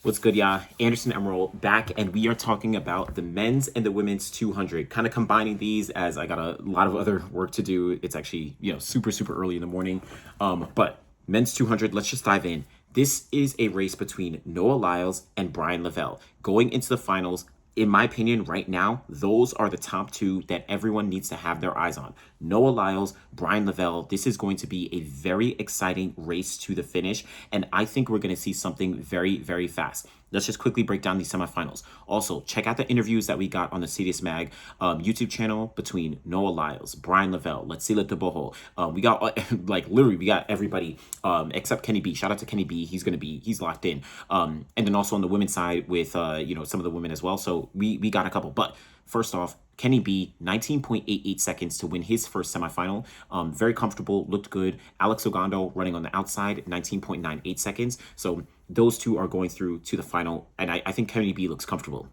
What's good, y'all? Anderson Emerald back, and we are talking about the men's and the women's 200. Kind of combining these as I got a lot of other work to do. It's actually, super early in the morning. But men's 200, let's just dive in. This is a race between Noah Lyles and Bryan Levell. Going into the finals, in my opinion, right now, those are the top two that everyone needs to have their eyes on. Noah Lyles, Bryan Levell. This is going to be a very exciting race to the finish, and I think we're going to see something very, very fast. Let's just quickly break down these semifinals. Also, check out the interviews that we got on the Citius Mag YouTube channel between Noah Lyles, Bryan Levell, Let's See Let the Boho. We got literally we got everybody except Kenny B. Shout out to Kenny B. He's locked in. And then also on the women's side with some of the women as well. So we got a couple. But first off, Kenny B, 19.88 seconds to win his first semifinal. Very comfortable, looked good. Alex Ogando running on the outside, 19.98 seconds. So those two are going through to the final, and I think Kenny B looks comfortable.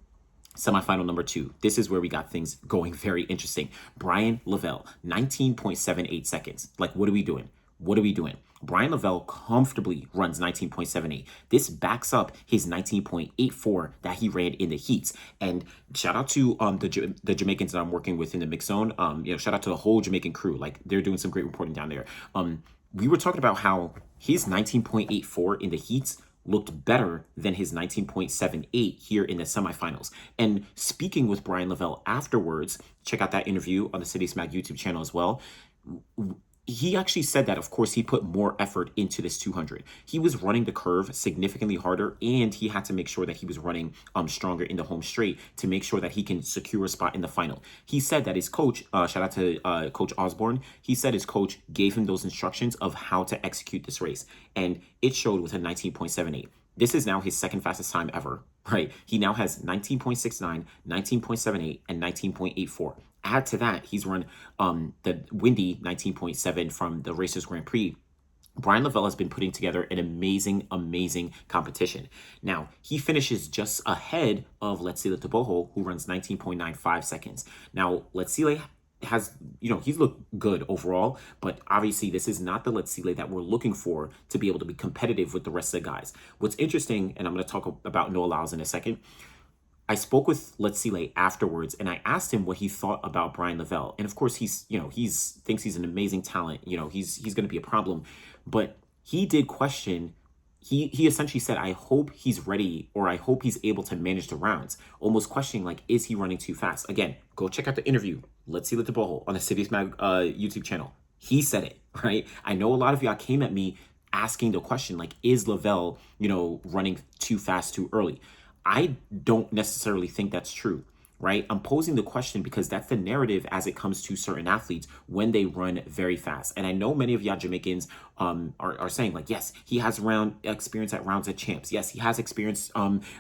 Semifinal number 2. This is where we got things going very interesting. Bryan Levell, 19.78 seconds. Like, what are we doing? What are we doing? Bryan Levell comfortably runs 19.78. This backs up his 19.84 that he ran in the heats. And shout out to the Jamaicans that I'm working with in the mix zone. Shout out to the whole Jamaican crew. Like, they're doing some great reporting down there. We were talking about how his 19.84 in the heats looked better than his 19.78 here in the semifinals. And speaking with Bryan Levell afterwards, check out that interview on the Citius Mag YouTube channel as well. He actually said that, of course, he put more effort into this 200. He was running the curve significantly harder, and he had to make sure that he was running stronger in the home straight to make sure that he can secure a spot in the final. He said that his coach, shout out to Coach Osborne, he said his coach gave him those instructions of how to execute this race, and it showed with a 19.78. This is now his second fastest time ever, right? He now has 19.69, 19.78, and 19.84. Add to that, he's run the windy 19.7 from the Racers Grand Prix. Bryan Levell has been putting together an amazing competition. Now, he finishes just ahead of Let's See Let the Boho, who runs 19.95 seconds. Now, Let's See has, he's looked good overall, but obviously this is not the Let's See that we're looking for to be able to be competitive with the rest of the guys. What's interesting, and I'm going to talk about Noah Lyles in a second, I spoke with Let's See afterwards, and I asked him what he thought about Bryan Levell. And of course, he's thinks he's an amazing talent. He's going to be a problem, but he did question. He essentially said, "I hope he's ready, or I hope he's able to manage the rounds." Almost questioning, like, is he running too fast? Again, go check out the interview. Let's See Let the Boho on the Citius Mag YouTube channel. He said it, right? I know a lot of y'all came at me asking the question, like, is Levell, running too fast too early? I don't necessarily think that's true, right? I'm posing the question because that's the narrative as it comes to certain athletes when they run very fast. And I know many of y'all Jamaicans are saying, like, yes, he has experience at rounds at champs. Yes, he has experience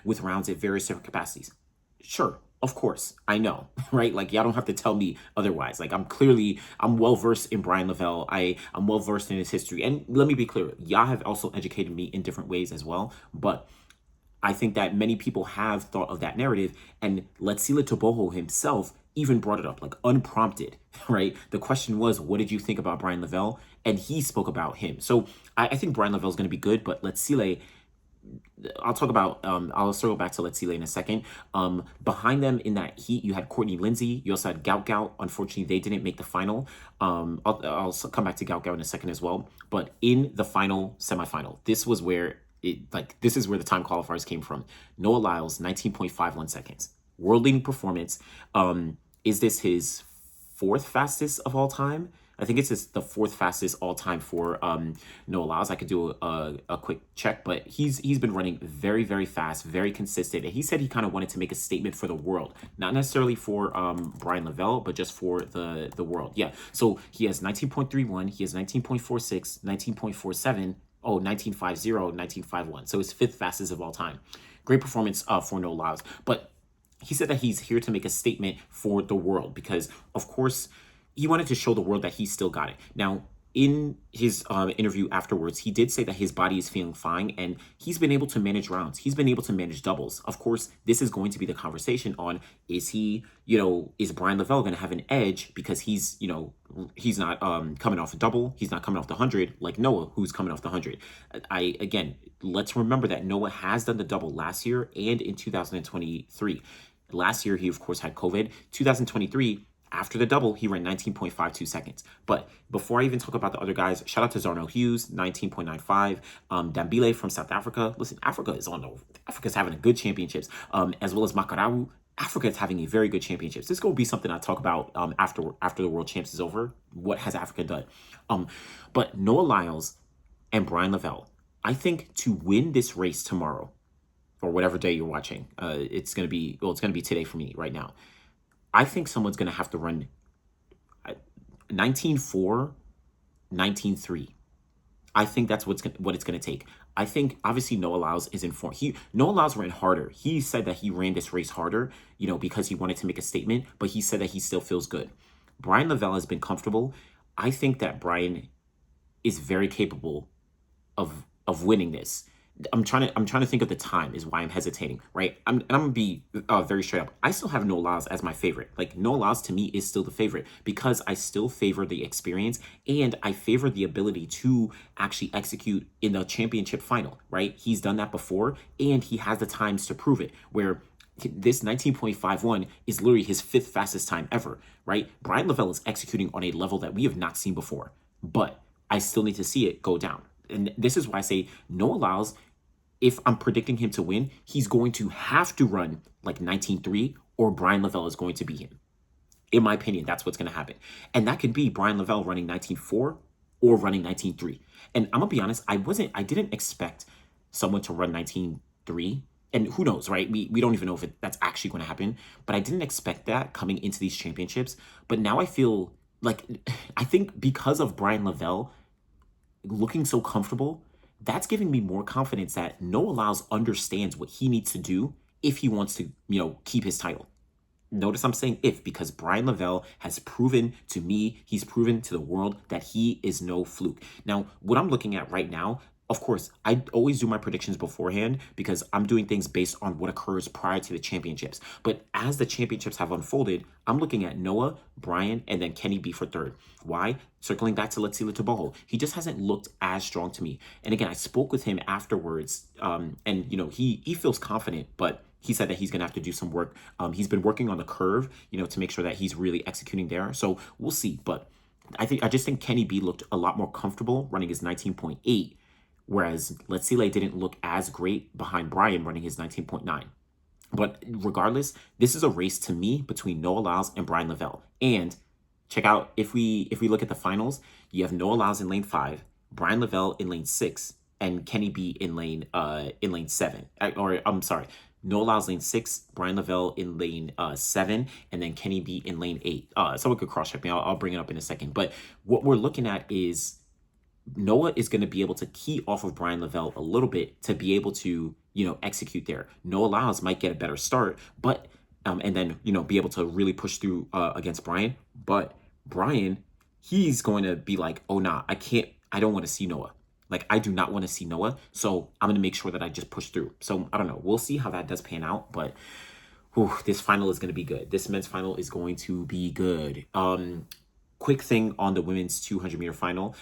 with rounds at various different capacities. Sure, of course, I know, right? Like, y'all don't have to tell me otherwise. Like, I'm well-versed in Bryan Levell. I'm well-versed in his history. And let me be clear, y'all have also educated me in different ways as well. But I think that many people have thought of that narrative, and Let's See Let Boho himself even brought it up, like, unprompted, right? The question was, what did you think about Bryan Levell? And he spoke about him. So I think Bryan Levell is going to be good, but Let's See, I'll talk about, I'll circle back to Let's See in a second. Behind them in that heat, you had Courtney Lindsay. You also had Gout Gout. Unfortunately, they didn't make the final. I'll come back to Gout Gout in a second as well. But in the semifinal, this was where this is where the time qualifiers came from. Noah Lyles, 19.51 seconds. World-leading performance. Is this his 4th fastest of all time? I think it's the 4th fastest all time for Noah Lyles. I could do a quick check, but he's been running very, very fast, very consistent. And he said he kind of wanted to make a statement for the world, not necessarily for Bryan Levell, but just for the world. Yeah. So he has 19.31. He has 19.46, 19.47. 1950, 1951. So his 5th fastest of all time. Great performance for Noah Lyles. But he said that he's here to make a statement for the world because, of course, he wanted to show the world that he still got it. Now, in his interview afterwards, he did say that his body is feeling fine and he's been able to manage rounds. He's been able to manage doubles. Of course, this is going to be the conversation on, is he, is Bryan Levell going to have an edge because he's, he's not coming off a double. He's not coming off the 100 like Noah, who's coming off the 100. Again, let's remember that Noah has done the double last year and in 2023. Last year, he, of course, had COVID. 2023, after the double, he ran 19.52 seconds. But before I even talk about the other guys, shout out to Zarno Hughes, 19.95. Dambile from South Africa. Listen, Africa's having a good championships, as well as Makarawu. Africa is having a very good championships. This is going to be something I talk about after the World Champs is over. What has Africa done? But Noah Lyles and Bryan Levell, I think to win this race tomorrow, or whatever day you're watching, it's going to be today for me right now. I think someone's going to have to run 19.4, 19.3. I think that's what it's going to take. I think, obviously, Noah Lyles is in form. Noah Lyles ran harder. He said that he ran this race harder, because he wanted to make a statement, but he said that he still feels good. Bryan Levell has been comfortable. I think that Bryan is very capable of winning this. I'm trying to think of the time is why I'm hesitating, right? I'm gonna be very straight up. I still have Noah Lyles as my favorite. Like, Noah Lyles to me is still the favorite because I still favor the experience and I favor the ability to actually execute in the championship final, right? He's done that before and he has the times to prove it, where this 19.51 is literally his 5th fastest time ever, right? Bryan Levell is executing on a level that we have not seen before, but I still need to see it go down. And this is why I say Noah Lyles, if I'm predicting him to win, he's going to have to run like 19.3 or Bryan Levell is going to beat him. In my opinion, that's what's going to happen. And that could be Bryan Levell running 19.4 or running 19.3. And I'm going to be honest, I didn't expect someone to run 19.3. And who knows, right? We don't even know if that's actually going to happen. But I didn't expect that coming into these championships. But now I feel like, I think because of Bryan Levell looking so comfortable, that's giving me more confidence that Noah Lyles understands what he needs to do if he wants to, keep his title. Notice I'm saying if, because Bryan Levell has proven to me, he's proven to the world that he is no fluke. Now, what I'm looking at right now, of course, I always do my predictions beforehand because I'm doing things based on what occurs prior to the championships. But as the championships have unfolded, I'm looking at Noah, Bryan, and then Kenny B for 3rd. Why? Circling back to Letsila Taboho, he just hasn't looked as strong to me. And again, I spoke with him afterwards, and he feels confident, but he said that he's going to have to do some work. He's been working on the curve, to make sure that he's really executing there. So we'll see. But I just think Kenny B looked a lot more comfortable running his 19.8. Whereas Letsile didn't look as great behind Bryan running his 19.9. But regardless, this is a race to me between Noah Lyles and Bryan Levell. And check out, if we look at the finals, you have Noah Lyles in lane 5, Bryan Levell in lane 6, and Kenny B in lane 7. Or I'm sorry, Noah Lyles lane 6, Bryan Levell in lane 7, and then Kenny B in lane 8. Someone could cross-check me. I'll bring it up in a second. But what we're looking at is Noah is going to be able to key off of Bryan Levell a little bit to be able to, execute there. Noah Lyles might get a better start, but, and then, be able to really push through against Bryan. But Bryan, he's going to be like, oh, nah, I don't want to see Noah. Like, I do not want to see Noah. So I'm going to make sure that I just push through. So I don't know. We'll see how that does pan out. But this final is going to be good. This men's final is going to be good. Quick thing on the women's 200-meter final.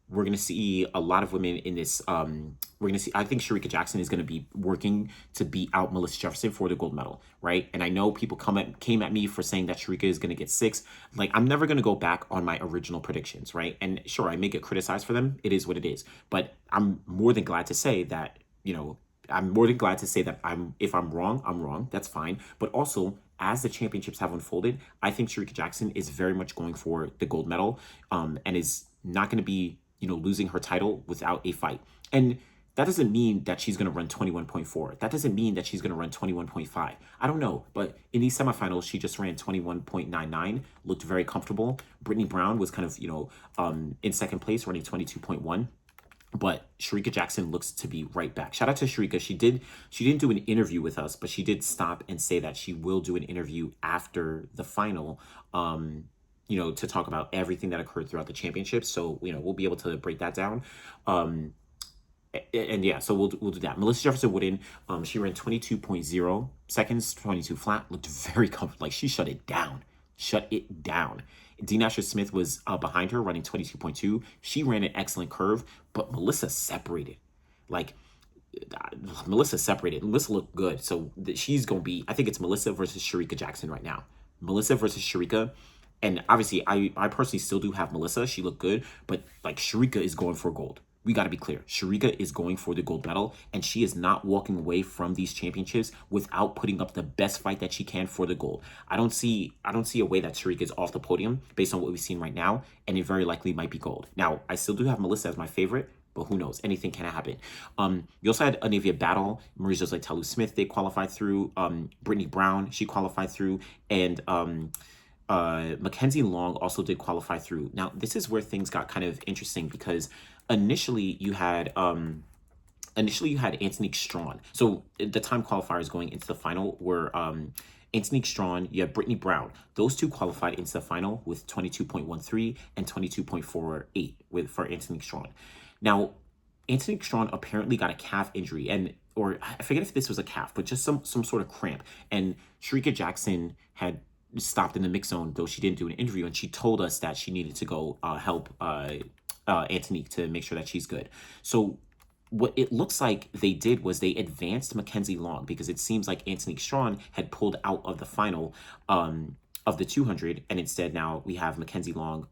We're going to see a lot of women in this. We're going to see, I think Shericka Jackson is going to be working to beat out Melissa Jefferson for the gold medal, right? And I know people came at me for saying that Shericka is going to get 6. Like, I'm never going to go back on my original predictions, right? And sure, I may get criticized for them. It is what it is. But I'm more than glad to say that, if I'm wrong, I'm wrong. That's fine. But also, as the championships have unfolded, I think Shericka Jackson is very much going for the gold medal, and is not going to be, losing her title without a fight. And that doesn't mean that she's going to run 21.4. That doesn't mean that she's going to run 21.5. I don't know. But in these semifinals, she just ran 21.99, looked very comfortable. Brittany Brown was kind of, in second place, running 22.1. But Shericka Jackson looks to be right back. Shout out to Shericka. She didn't do an interview with us, but she did stop and say that she will do an interview after the final. you know, to talk about everything that occurred throughout the championship. So, you know, we'll be able to break that down. And yeah, so we'll do that. Melissa Jefferson-Wooden, she ran 22.0 seconds, 22 flat, looked very comfortable. Like, she shut it down. Shut it down. Dean Asher-Smith was behind her, running 22.2. She ran an excellent curve, but Melissa separated. Like, Melissa separated. Melissa looked good. So she's going to be, I think it's Melissa versus Shericka Jackson right now. Melissa versus Shericka. And obviously, I personally still do have Melissa. She looked good. But, like, Shericka is going for gold. We got to be clear. Shericka is going for the gold medal, and she is not walking away from these championships without putting up the best fight that she can for the gold. I don't see a way that Shericka is off the podium based on what we've seen right now, and it very likely might be gold. Now, I still do have Melissa as my favorite, but who knows? Anything can happen. You also had Anivia Battle, Marie-Josée Talu-Smith, they qualified through. Brittany Brown, she qualified through, and Mackenzie Long also did qualify through. Now, this is where things got kind of interesting because initially you had Antonique Strawn. So the time qualifiers going into the final were Antonique Strawn, you have Brittany Brown. Those two qualified into the final with 22.13 and 22.48 for Antonique Strawn. Now, Antonique Strawn apparently got a calf injury, or I forget if this was a calf, but just some sort of cramp. And Shericka Jackson had stopped in the mix zone, though she didn't do an interview, and she told us that she needed to go help Antonique to make sure that she's good. So what it looks like they did was they advanced Mackenzie Long, because it seems like Antonique Strawn had pulled out of the final of the 200, and instead now we have Mackenzie Long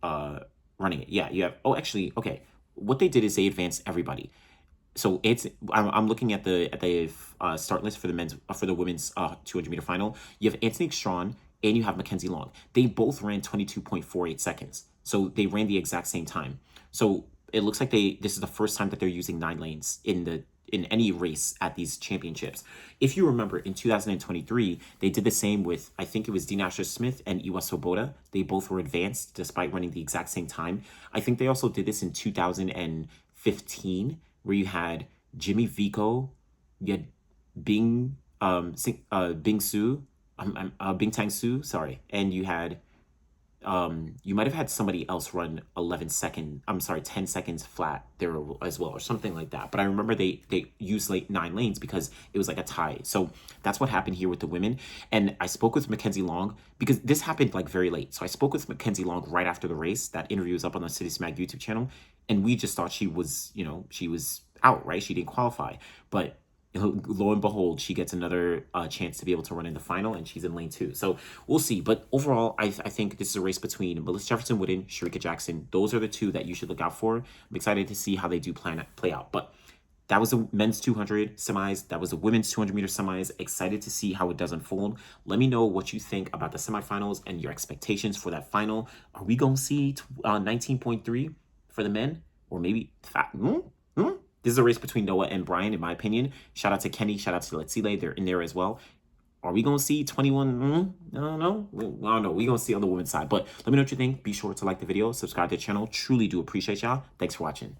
running it. Yeah, you have, oh, actually, okay. What they did is they advanced everybody. So I'm looking at the start list for the women's 200 meter final. You have Antonique Strawn and you have Mackenzie Long. They both ran 22.48 seconds. So they ran the exact same time. So it looks like this is the first time that they're using 9 lanes in any race at these championships. If you remember, in 2023, they did the same with, I think it was Dean Asher-Smith and Iwa Swoboda. They both were advanced despite running the exact same time. I think they also did this in 2015, where you had Jimmy Vico, you had Bing Tang Su, and you had you might have had somebody else run 10 seconds flat there as well, or something like that. But I remember they used like 9 lanes because it was like a tie. So that's what happened here with the women. And I spoke with Mackenzie Long because this happened like very late. So I spoke with Mackenzie Long right after the race. That interview is up on the Citius Mag YouTube channel, and we just thought she was out, right? She didn't qualify, but lo and behold, she gets another chance to be able to run in the final, and she's in lane 2. So we'll see. But overall, I think this is a race between Melissa Jefferson-Wooden, Shericka Jackson. Those are the two that you should look out for. I'm excited to see how they do play out. But that was the men's 200 semis. That was the women's 200 meter semis. Excited to see how it does unfold. Let me know what you think about the semifinals and your expectations for that final. Are we going to see 19.3 for the men? Or maybe... This is a race between Noah and Bryan, in my opinion. Shout out to Kenny. Shout out to Letsile. They're in there as well. Are we going to see 21? I don't know. I don't know. We're going to see on the women's side. But let me know what you think. Be sure to like the video. Subscribe to the channel. Truly do appreciate y'all. Thanks for watching.